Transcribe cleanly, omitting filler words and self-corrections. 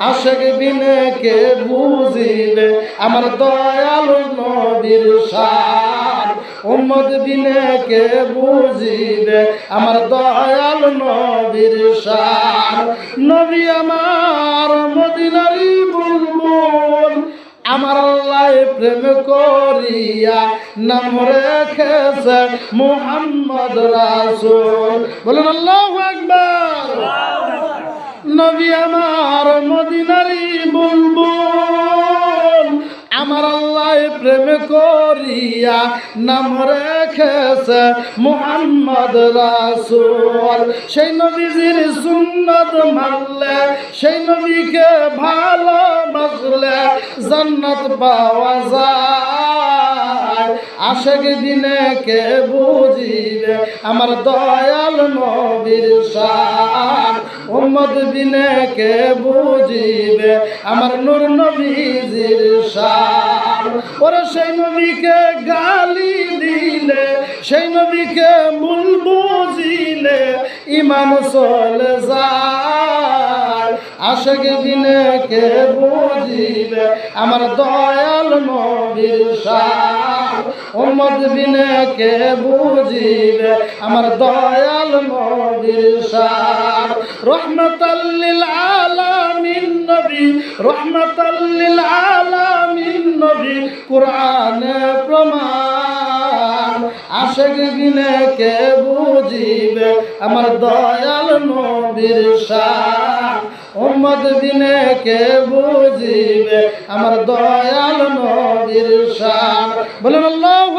আশেক বিনে কে বুঝিবে আমার দয়াল নবীর শান উম্মত বিনে কে বুঝিবে আমার দয়াল নবীর শান নবী আমার মদিনারি বুলবুল আমার আল্লাহ প্রেম করিয়া নাম রেখেছে মুহাম্মদ রাসূল বলেন আল্লাহু আকবার নবী আমার মদিনারি বুলবুল আমার আল্লাহ প্রেম করিয়া নাম রেখেছে মুহাম্মদ রাসূল সেই নবীজির সুন্নাত মানলে সেই নবীকে ভালোবাসলে জান্নাত পাওয়া যায় আশেক দিনে কে বুঝিবে আমার দয়াল নবীর শান উম্মত বিনে কে বুঝিবে আমার নূর নবীজির শান ওরে সেই নবীকে গালি দিলে সেই নবীকে ভুল বুঝিলে ঈমান চলে যায় আশেক দিনে কে বুঝিবে আমার দয়াল নবীর শান উম্মত বিনে কে বুঝিবে আমার দয়াল নবীর শান রহমাতাল লিল আলামিন নবী রহমাতাল লিল আলামিন নবী কুরআনে প্রমাণ আশেক বিনে কে বুঝিবে আমার দয়াল নবীর শান উম্মত বিনে কে বুঝিবে আমার দয়াল নবীর শান বলেন আল্লাহু